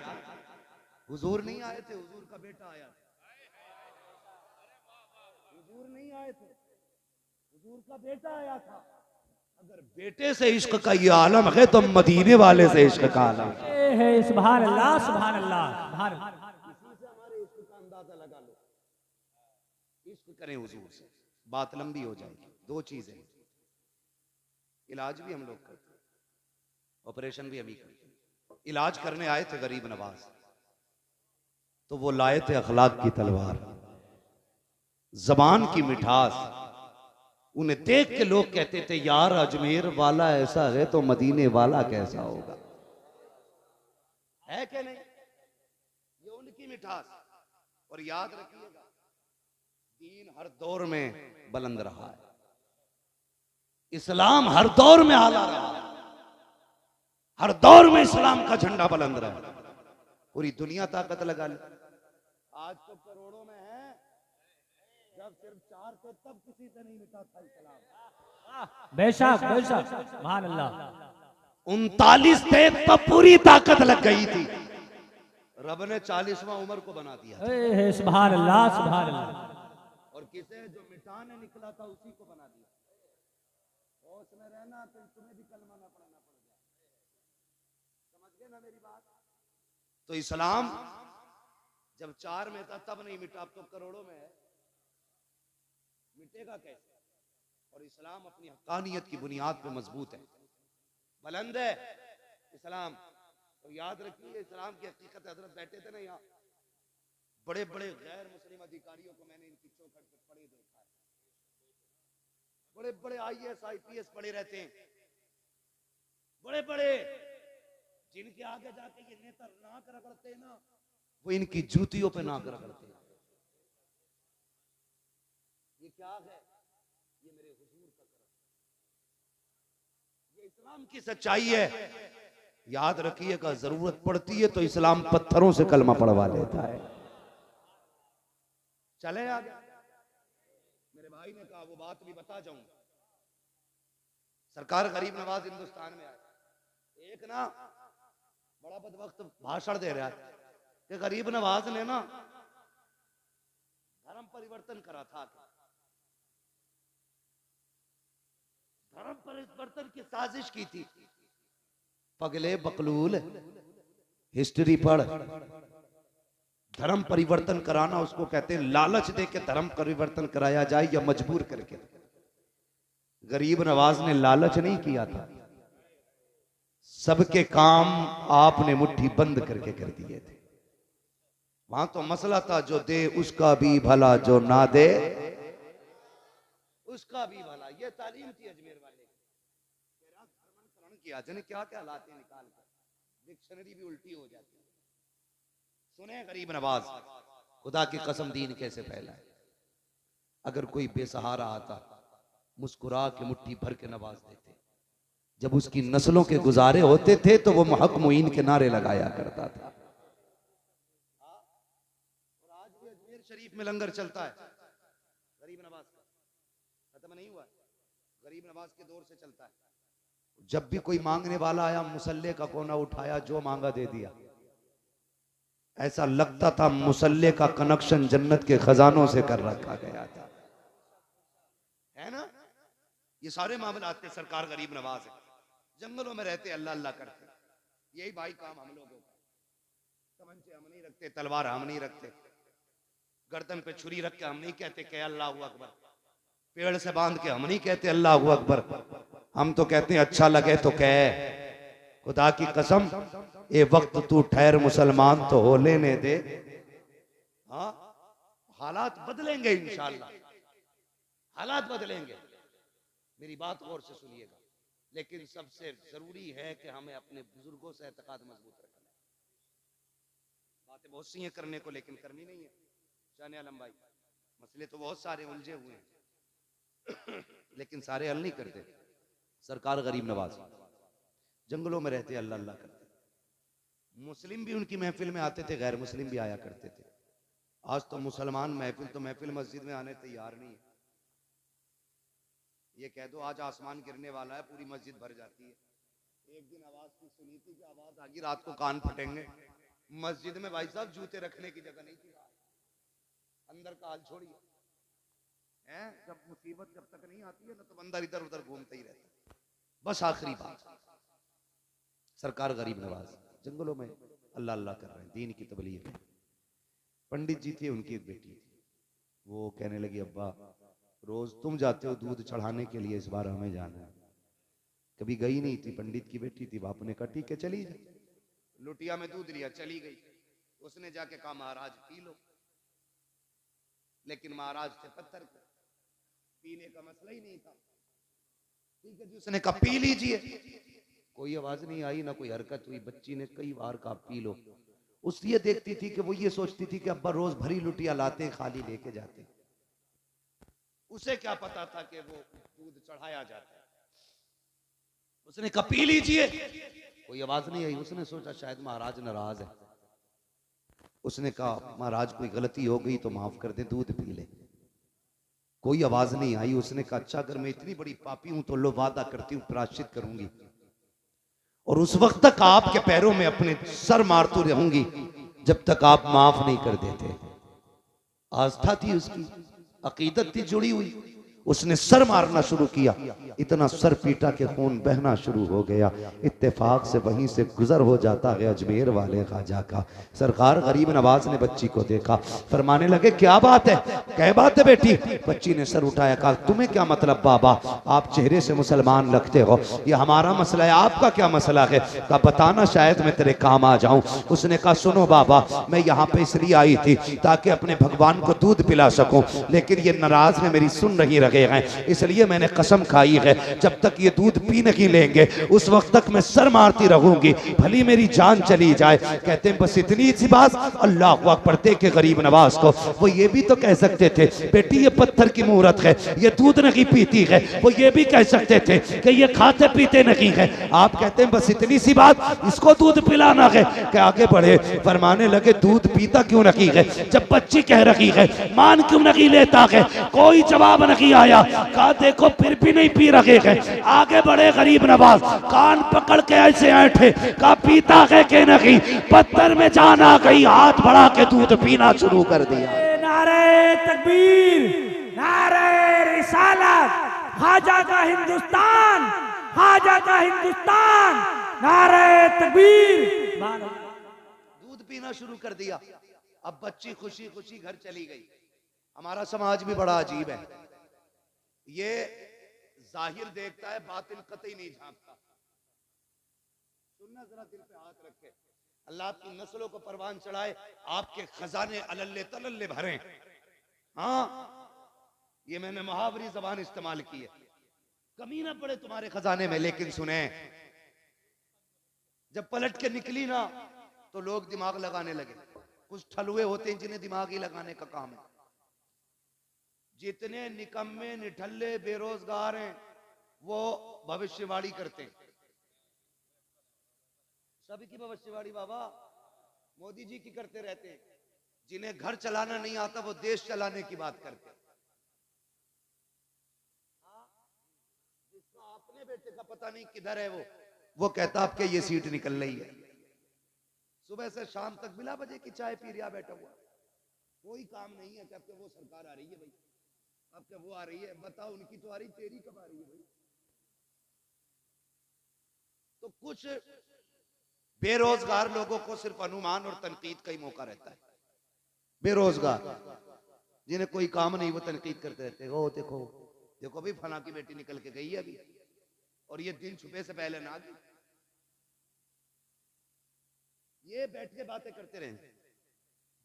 हुजूर नहीं आए थे, हुजूर का बेटा आया था। हुजूर नहीं आए थे, हुजूर का बेटा आया था। अगर बेटे से इश्क का ये आलम है तो मदीने वाले से इश्क का आलम है। सुभान अल्लाह, सुभान अल्लाह, सुभान अल्लाह। इसी से हमारे इश्क का अंदाजा लगा लो। इश्क करें हुजूर से, बात लंबी हो जाएगी। दो चीजें, इलाज भी हम लोग करते हैं, ऑपरेशन भी हम ही करते हैं। इलाज करने आए थे गरीब नवाज, तो वो लाए थे अखलाक की तलवार, जबान की मिठास। उन्हें देख के लोग कहते थे यार अजमेर वाला ऐसा है तो मदीने वाला कैसा होगा। है क्या नहीं? ये उनकी मिठास। और याद रखिएगा, दीन हर दौर में बुलंद रहा है, इस्लाम हर दौर में आला रहा है, हर दौर में इस्लाम का झंडा बुलंद रहा है। पूरी दुनिया ताकत लगा ले। आज तो करोड़ों में है, जब सिर्फ 4 थे तब किसी से नहीं मिटा था इस्लाम। बेशक बेशक, सुभान अल्लाह। 39 थे तब पूरी ताकत लग गई थी। रब ने 40वां उम्र को बना दिया। सुभान अल्लाह, सुभान अल्लाह। और किसे जो मिटाने निकला था उसी को बना दिया। होश में रहना तो तुम्हें भी कलमा ना पढ़ना पड़ जाए। समझ गए ना मेरी बात? तो इस्लाम जब 4 में था तब नहीं मिटा, अब तो करोड़ों में है, मिटेगा कैसे? और इस्लाम अपनी हक्कानियत की बुनियाद पे मजबूत है, बुलंद है इस्लाम। तो याद रखिए, इस्लाम की हकीकत। हजरत बैठे थे ना यहाँ, बड़े बड़े गैर मुस्लिम अधिकारियों को मैंने इनकी चौखट पे पड़े देखा है। बड़े बड़े IAS IPS पड़े रहते हैं, बड़े बड़े, जिनके आगे जाके ये नेता नाक रगड़ते हैं ना, वो इनकी जूतियों पे नाक रगड़ते हैं। ये क्या है? ये मेरे हुजूर का करम, ये इस्लाम की सच्चाई है। याद रखिएगा, जरूरत पड़ती है तो इस्लाम पत्थरों से कलमा पढ़वा लेता है। चले आगे। मेरे भाई ने कहा वो बात भी बता जाऊं। सरकार गरीब नवाज हिंदुस्तान में आए, एक ना बड़ा बदबख्त भाषण दे रहा है कि गरीब नवाज ने ना धर्म परिवर्तन करा था। धर्म परिवर्तन की साजिश की थी। पगले बकलूल, हिस्ट्री पढ़। धर्म परिवर्तन कराना उसको कहते हैं लालच दे के धर्म परिवर्तन कराया जाए या मजबूर करके। गरीब नवाज ने लालच नहीं किया था, सबके काम आपने मुट्ठी बंद करके कर दिए थे। वहां तो मसला था जो दे उसका भी भला, जो ना दे उसका भी भला। ये तालीम थी अजमेर वाले किया। जाने क्या क्या लाते निकाल कर, डिक्शनरी भी उल्टी हो जाती है। सुने गरीब नवाज, खुदा की कसम दीन कैसे फैला है। अगर कोई बेसहारा आता, मुस्कुरा के मुट्ठी भर के नवाज देते। जब उसकी नस्लों के गुजारे होते थे तो वो हक मुईन के नारे लगाया करता था। और आज भी अजमेर शरीफ में लंगर चलता है गरीब नवाज का, खत्म नहीं हुआ। गरीब नवाज के दौर से चलता है। जब भी कोई मांगने वाला आया, मुसल्ले का कोना उठाया, जो मांगा दे दिया। ऐसा लगता था मुसल्ले का कनेक्शन जन्नत के खजानों से कर रखा गया था, है ना? ये सारे मामले आते। सरकार गरीब नवाज है, जंगलों में रहते, अल्लाह अल्लाह करते। यही भाई काम हम लोगों का। तमंचे हम नहीं रखते, तलवार हम नहीं रखते, गर्दन पे छुरी रख के हम नहीं कहते कि अल्लाह अकबर। पेड़ से बांध के हम नहीं कहते अल्लाह अकबर। हम तो कहते हैं अच्छा लगे तो कह। खुदा की कसम, ये वक्त तू ठहर मुसलमान तो हो लेने दे। हाँ, हालात बदलेंगे इंशाअल्लाह, हालात बदलेंगे। मेरी बात गौर से सुनिएगा। लेकिन सबसे जरूरी है कि हमें अपने बुजुर्गों से एतकाद मजबूत रखना है। बातें बहुत सी हैं करने को, लेकिन करनी नहीं है। शान आलम भाई, मसले तो बहुत सारे उलझे हुए हैं लेकिन सारे हल नहीं करते। सरकार गरीब नवाज जंगलों में रहते, अल्लाह अल्लाह करते। मुस्लिम भी उनकी महफिल में आते थे, गैर मुस्लिम भी आया करते थे। आज तो मुसलमान महफिल मस्जिद में आने तैयार नहीं है। ये कह दो आज आसमान गिरने वाला है, पूरी मस्जिद भर जाती है। एक दिन आवाज की सुनी थी कि आवाज आ गई रात को कान फटेंगे। मस्जिद में भाई साहब जूते रखने की जगह नहीं थी, अंदर का हाल छोड़िए हैं। जब मुसीबत जब तक नहीं आती है ना तो बंदा इधर उधर घूमता ही रहता है। बस आखिरी बात, सरकार गरीब नवाज जंगलों में अल्लाह अल्लाह कर रहे हैं, दीन की तबलीग है। पंडित जी थे, उनकी एक बेटी थी, वो कहने लगी अब्बा रोज तुम जाते हो दूध चढ़ाने के लिए, इस बार हमें जाना है। कभी गई नहीं थी, पंडित की बेटी थी, बाप ने कहा ठीक है चली जा। लुटिया में दूध लिया, चली गई। उसने जाके कहा महाराज पी लो, लेकिन महाराज थे पत्थर के, पीने का मसला ही नहीं था। ठीक है जी, उसने कहा पी लीजिए। कोई आवाज नहीं आई, ना कोई हरकत हुई। बच्ची ने कई बार कहा पी लो। उस ये देखती थी कि वो ये सोचती थी कि अब्बा रोज भरी लुटिया लाते खाली लेके जाते। उसे क्या पता था कि वो दूध चढ़ाया जाता है। उसने कहा पी लीजिए, कोई आवाज नहीं आई। उसने सोचा शायद महाराज नाराज है। उसने कहा महाराज कोई गलती हो गई तो माफ कर दे, दूध पी ले। कोई आवाज नहीं आई। उसने कहा अच्छा अगर मैं इतनी बड़ी पापी हूं तो लो वादा करती हूं प्रायश्चित करूंगी, और उस वक्त तक आपके पैरों में अपने सर मारती रहूंगी जब तक आप माफ नहीं कर देते। आस्था थी उसकी, अकीदत थी जुड़ी हुई। उसने सर मारना शुरू किया, इतना सर पीटा के खून बहना शुरू हो गया। इत्तेफाक से वहीं से गुजर हो जाता है अजमेर वाले ख्वाजा का। सरकार गरीब नवाज ने बच्ची को देखा, फरमाने लगे क्या बात है, क्या बात है बेटी। बच्ची ने सर उठाया, कहा तुम्हें क्या मतलब बाबा, आप चेहरे से मुसलमान लगते हो, ये हमारा मसला है, आपका क्या मसला है। कहा बताना शायद मैं तेरे काम आ जाऊं। उसने कहा सुनो बाबा, मैं यहाँ पे इसलिए आई थी ताकि अपने भगवान को दूध पिला सकूं, लेकिन ये नाराज है, मेरी सुन नहीं रहे हैं, इसलिए मैंने कसम खाई है जब तक ये दूध पी नहीं लेंगे उस वक्त तक मैं सर मारती रहूंगी, भली मेरी जान चली जाए। कहते हैं बस इतनी सी बात। अल्लाह अकबर के गरीब नवाज को वो ये भी तो कह सकते थे बेटी ये पत्थर की मूरत है, ये दूध नहीं पीती है। वो ये भी कह सकते थे कि ये खाते पीते नहीं है। आप कहते हैं बस इतनी सी बात, इसको दूध पिलाना है। कि आगे बढ़े, फरमाने लगे दूध पीता क्यों नहीं है, जब बच्ची कह रही है मान क्यों नहीं लेता है। कोई जवाब नहीं आया। कहा देखो फिर भी नहीं पी रहे हैं। आगे बढ़े गरीब नवाज, कान पकड़ के ऐसे ऐठे, कहा पीता है कि नहीं। पत्थर में जान आ गई, हाथ बढ़ा के दूध पीना शुरू कर दिया। नारे तकबीर, नारे रिसालत, ख्वाजा का हिंदुस्तान, ख्वाजा का हिंदुस्तान, नारे तकबीर। दूध पीना शुरू कर दिया। अब बच्ची खुशी खुशी घर चली गई। हमारा समाज भी बड़ा अजीब है, ये जाहिर देखता है, बातिन कतई नहीं झांकता। सुनना जरा दिल पे हाथ रखे, अल्लाह आपकी नस्लों को परवान चढ़ाए, आपके खजाने अलल्ले तलल्ले भरे। हाँ ये मैंने मुहावरी जबान इस्तेमाल की है, कमी ना पड़े तुम्हारे खजाने में। लेकिन सुने, जब पलट के निकली ना तो लोग दिमाग लगाने लगे। कुछ ठलुए होते हैं जिन्हें दिमाग ही लगाने का काम है। जितने निकम्मे निठल्ले बेरोजगार हैं वो भविष्यवाणी करते हैं। सभी की भविष्यवाणी बाबा मोदी जी की करते रहते हैं। जिन्हें घर चलाना नहीं आता वो देश चलाने की बात करते हैं। जिसका अपने बेटे का पता नहीं किधर है वो कहता आपके ये सीट निकल रही है। सुबह से शाम तक बिला बजे की चाय पी रिया बैठा हुआ, कोई काम नहीं है। कहते वो सरकार आ रही है भाई, अब क्या वो आ रही है, बताओ उनकी तो आ रही, तेरी कब आ रही है भाई। तो कुछ बेरोजगार लोगों को सिर्फ अनुमान और तनकीद का ही मौका रहता है। बेरोजगार जिन्हें कोई काम नहीं, वो तनकीद करते रहते हैं। ओ देखो देखो भाई फला की बेटी निकल के गई है अभी, और ये दिन छुपे से पहले ना गई। ये बैठ के बातें करते रहे,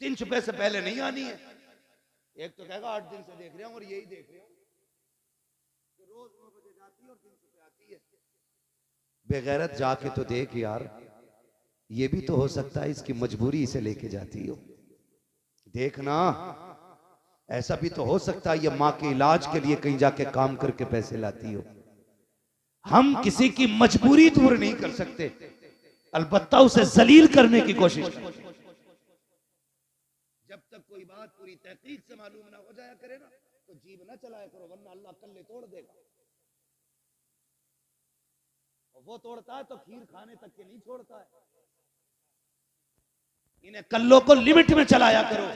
दिन छुपे से पहले नहीं आनी है। एक तो कहेगा 8 दिन से देख रहा हूं, और यही देख रहा हूं कि रोज 9 बजे जाती है और दिन छुपे आती है। बेगैरत जाके तो देख यार, ये भी तो हो सकता है इसकी मजबूरी इसे लेके जाती हो। देखना ऐसा भी तो हो सकता है ये माँ के इलाज के लिए कहीं जाके काम करके पैसे लाती हो। हम किसी की मजबूरी दूर नहीं कर सकते, अलबत्ता उसे जलील करने की कोशिश करें। जब तक कोई बात पूरी तहकीक से मालूम ना हो जाया करे ना तो जीभ ना चलाया करो, वरना अल्लाह कल्ले तोड़ देगा। वो तोड़ता है तो खीर खाने तक के नहीं छोड़ता है। इन्हें कल्लों को लिमिट में चलाया करो,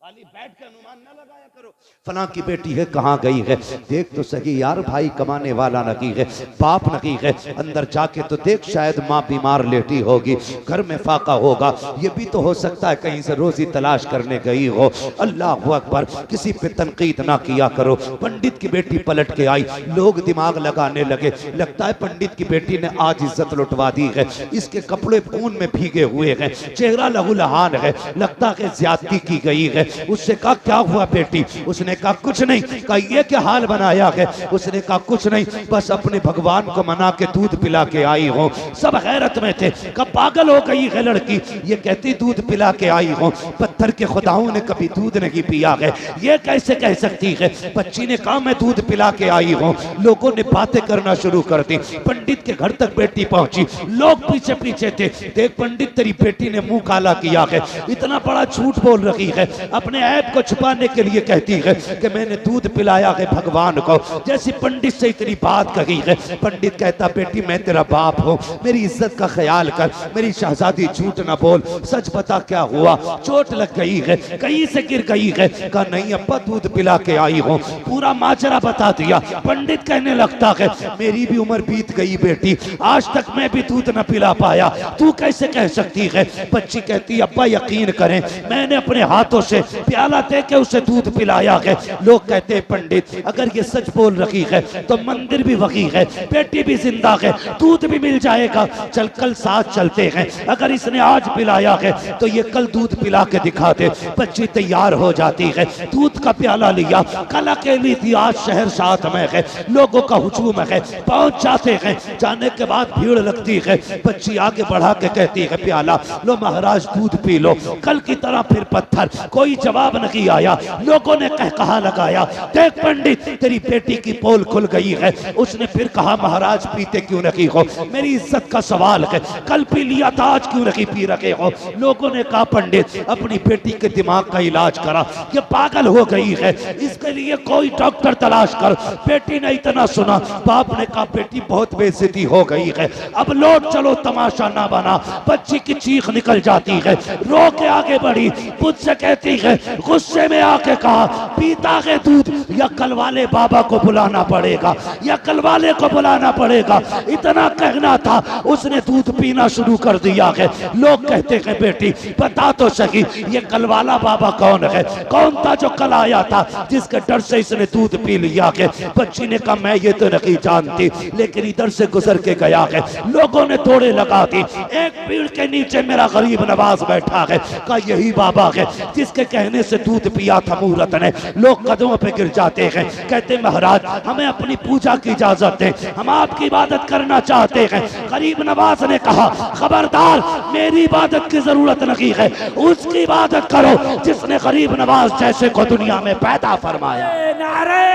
खाली बैठ के अनुमान न लगाया करो। फलां की बेटी है कहाँ गई है, देख तो सही यार, भाई कमाने वाला नहीं है, बाप नहीं है, अंदर जाके तो देख, शायद माँ बीमार लेटी होगी, घर में फाका होगा, ये भी तो हो सकता है कहीं से रोजी तलाश करने गई हो। अल्लाह अकबर, किसी पे तनकीद ना किया करो। पंडित की बेटी पलट के आई, लोग दिमाग लगाने लगे, लगता है पंडित की बेटी ने आज इज्जत लुटवा दी है, इसके कपड़े खून में भीगे हुए हैं, चेहरा लहूलुहान है, लगता है ज्यादती की गई है। उससे कहा क्या हुआ बेटी, उसने कहा कुछ नहीं। कहा ये क्या हाल बनाया है, उसने कहा कुछ नहीं, बस अपने भगवान को मना के दूध पिला के आई हो। सब हैरत में थे, कहा पागल हो गई है लड़की, ये कहती दूध पिला के आई हो, पत्थर के खुदाओं ने कभी दूध नहीं पिया है, ये कैसे कह सकती है। बच्ची ने कहा मैं दूध पिला के आई हूँ। लोगों ने बातें करना शुरू कर दी, पंडित के घर तक बेटी पहुंची, लोग पीछे पीछे थे, देख पंडित तेरी बेटी ने मुंह काला किया है, इतना बड़ा झूठ बोल रही है, अपने ऐप को छुपाने के लिए कहती है कि मैंने दूध पिलाया है भगवान को, जैसी पंडित से इतनी बात कही है। पंडित कहता बेटी मैं तेरा बाप हूँ, मेरी इज्जत का ख्याल कर, मेरी शहजादी झूठ ना बोल, सच बता क्या हुआ, चोट लग गई है, कहीं से गिर गई है। कहा नहीं अब्बा दूध पिला के आई हूँ, पूरा माजरा बता दिया। पंडित कहने लगता है मेरी भी उम्र बीत गई बेटी, आज तक मैं भी दूध न पिला पाया, तू कैसे कह सकती है। बच्ची कहती अब्बा यकीन करें मैंने अपने हाथों से प्याला दे के उसे दूध पिलाया है। लोग कहते हैं पंडित अगर ये सच बोल रही है तो मंदिर भी वही है, बेटी भी जिंदा है, दूध भी मिल जाएगा, चल कल साथ चलते हैं, अगर इसने आज पिलाया है तो ये कल दूध पिला के दिखा दे। बच्ची तैयार हो जाती है, दूध का प्याला लिया, कल अकेली थी, आज शहर साथ में है, लोगों का हुजूम है, पहुंच जाते हैं, जाने के बाद भीड़ लगती है। बच्ची आगे बढ़ा के कहती है प्याला लो महाराज दूध पी लो, कल की तरह फिर पत्थर, कोई जवाब नहीं आया। लोगों ने कहा लगाया देख पंडित तेरी बेटी की पोल खुल गई है। उसने फिर कहा महाराज पीते क्यों नहीं हो, मेरी इज्जत का सवाल है, कल पी लिया था आज क्यों नहीं पी रहे हो। लोगों ने कहा पंडित अपनी बेटी के दिमाग का इलाज करा, ये पागल हो गई है, इसके लिए कोई डॉक्टर तलाश कर। बेटी ने इतना सुना, बाप ने कहा बेटी बहुत बेइज्जती हो गई है, अब लौट चलो तमाशा ना बना। बच्ची की चीख निकल जाती है, रो के आगे बढ़ी, मुझसे कहती है गुस्से में आके कहा पीता है दूध या कल वाले बाबा को बुलाना पड़ेगा, या कल वाले को बुलाना पड़ेगा। इतना कहना था उसने दूध पीना शुरू कर दिया है। लोग कहते हैं बेटी बता तो सही ये कल वाला बाबा कौन है, कौन था जो कल आया था जिसके डर से इसने दूध पी लिया है। बच्ची ने कहा मैं ये तो नहीं जानती, लेकिन इधर से गुजर के गया है। लोगों ने तोड़े लगा दी, एक पेड़ के नीचे मेरा गरीब नवाज बैठा है, कहा यही बाबा है जिसके कहने से दूध पिया था मुहूर्त ने। लोग कदमों पे गिर जाते हैं, कहते महाराज हमें अपनी पूजा की इजाजत है, हम आपकी इबादत करना चाहते हैं। गरीब नवाज ने कहा खबरदार मेरी इबादत की जरूरत नहीं है, उसकी इबादत करो जिसने गरीब नवाज जैसे को दुनिया में पैदा फरमाया। नारे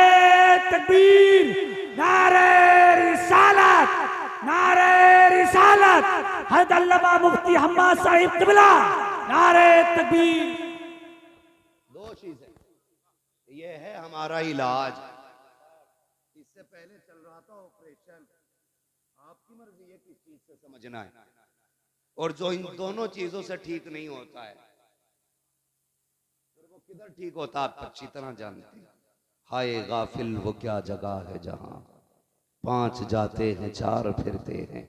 तकबीर, नारे रिसालत, नारे रिसालत, हज़रत अल्लामा मुफ्ती हम्माद साहिब क़िबला, नारे तकबीर। दो चीजें, ये है हमारा इलाज। इससे पहले चल रहा था ऑपरेशन, आपकी मर्जी है किस चीज से समझना है, और जो इन दोनों चीजों से ठीक नहीं होता है फिर वो किधर ठीक होता आप अच्छी तरह जानते हैं। हाय गाफिल वो क्या जगह है जहां पांच जाते हैं चार फिरते हैं,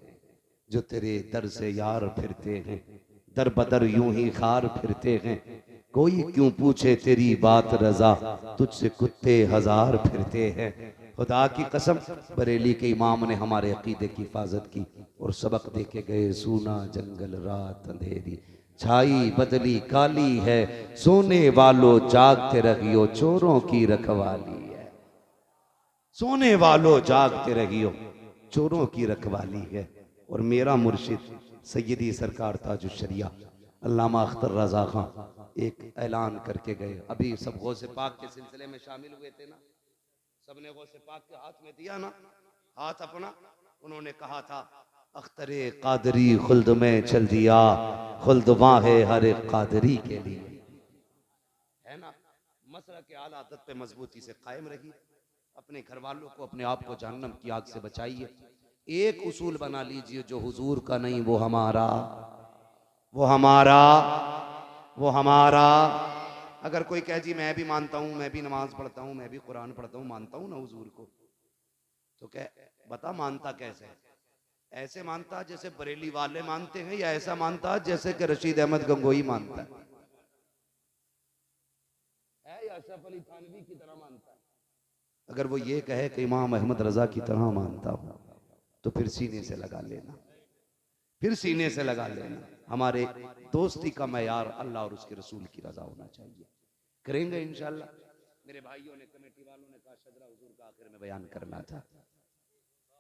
जो तेरे दर से यार फिरते हैं, दर बदर यूं ही खार फिरते हैं, कोई क्यों पूछे तेरी बात रजा, तुझसे कुत्ते हजार फिरते हैं। खुदा की कसम बरेली के इमाम ने हमारे अकीदे की हिफाजत की और सबक दे के गए, सूना जंगल रात अंधेरी छाई बदली काली है, सोने वालों जागते रहियो चोरों की रखवाली है। सोने वालों जागते रहियो चोरों की रखवाली है। और मेरा मुर्शिद सैयदी सरकार ताजुश्शरिया अल्लामा अख्तर रजा खां एक ऐलान करके गए, अभी सब गौसे पाक के सिलसिले में शामिल हुए थे ना, सबने गौसे पाक के हाथ में दिया ना हाथ अपना, उन्होंने कहा था अख्तरे कादरी खुल्द में चल दिया, खुल्द वहाँ है हर एक कादरी के लिए, है ना। मसला के आला आदत पे मजबूती से कायम रहिए, अपने घर वालों को अपने आप को जहन्नम की आग से बचाइए। एक उसूल बना लीजिए, जो हुजूर का नहीं वो हमारा, वो हमारा, वो हमारा। अगर कोई कहे जी मैं भी मानता हूं, मैं भी नमाज पढ़ता हूं, मैं भी कुरान पढ़ता हूं, मानता हूं ना हुजूर को, तो कह बता मानता कैसे है? ऐसे मानता जैसे बरेली वाले मानते हैं, या ऐसा मानता जैसे कि रशीद अहमद गंगोई मानता है, या अशरफ अली थानवी की तरह मानता है? अगर वो ये कहे कि इमाम अहमद रजा की तरह मानता हूं, तो फिर सीने से लगा लेना, फिर सीने से लगा लेना। हमारे दोस्ती का मयार अल्लाह और उसके रसूल की रजा होना चाहिए। करेंगे इंशाल्लाह। मेरे भाइयों ने, कमेटी वालों ने कहा शजरा हुजूर का आखिर में बयान करना था,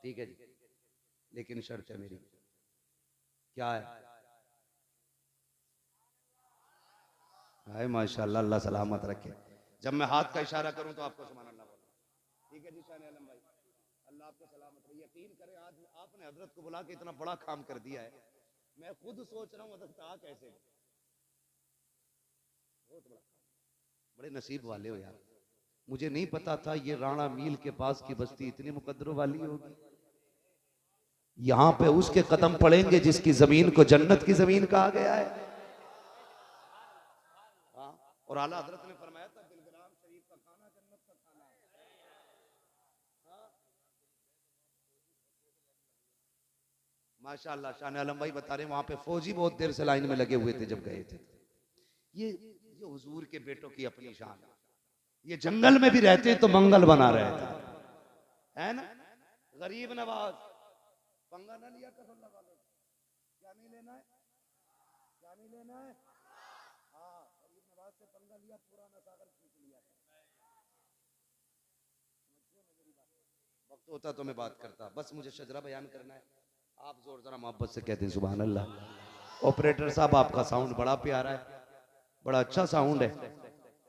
ठीक है जी, लेकिन शर्त है मेरी, क्या है? हाय माशाल्लाह, अल्लाह सलामत रखे। जब मैं हाथ का इशारा करूं तो आपको सुभान अल्लाह बोलना, ठीक है जी? शान आलम भाई, अल्लाह आपको सलामत रखे। यकीन करें आज आपने हजरत को बुला के इतना बड़ा काम कर दिया है, मैं खुद सोच रहा हूं हजरत आ कैसे, बहुत बड़ा काम। बड़े नसीब वाले हो यार, मुझे नहीं पता था ये राणा मील के पास की बस्ती इतनी मुकद्दरों वाली होगी। यहां पे उसके कदम पड़ेंगे जिसकी जमीन को जन्नत की जमीन कहा गया है। हाँ, और आला हजरत ने फरमाया था बिलग्राम शरीफ का खाना जन्नत का खाना है। हाँ? माशाअल्लाह, शान आलम भाई बता रहे वहां पे फौजी बहुत देर से लाइन में लगे हुए थे जब गए थे। ये हुजूर के बेटों की अपनी शान है। ये जंगल में भी रहते तो मंगल बना रहे थे, है ना? गरीब नवाज, पंगा ना लिया कसम लगा लो, क्या नहीं लेना है, क्या नहीं लेना है? हाँ, गरीब नवाज से पंगा लिया, पूरा नसागर खींच लिया। वक्त होता तो मैं बात करता, बस मुझे शजरा बयान करना है। आप जोर जरा मोहब्बत से कहते हैं सुभान अल्लाह। ऑपरेटर साहब आपका साउंड बड़ा प्यारा है, बड़ा अच्छा साउंड है।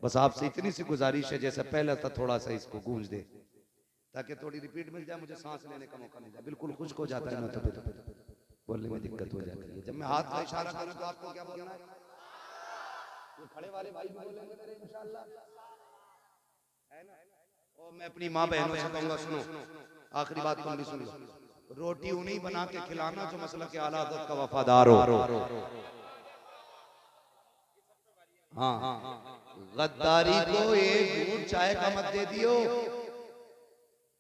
बस आपसे इतनी सी गुजारिश है, जैसे पहले था थोड़ा सा इसको गूंज दे, ताकि थोड़ी रिपीट मिल जाए, मुझे सांस लेने का मौका मिल जाए। बिल्कुल खुश्क हो जाता है ना, तो फिर बोलने में दिक्कत हो जाती है। जब मैं हाथ का इशारा करूं तो आपको क्या बोलना है? ये खड़े वाले भाई भी बोलेंगे मेरे इंशाल्लाह, है ना? और मैं अपनी माँ बहनों से कहूंगा, सुनो आखिरी बात तुम भी सुन लो, रोटी उन्हीं बना के खिलाना जो मसलक के आला हज़रत का वफादार हो। हाँ, गद्दारी को एक घूंट चाय का मत दे दियो।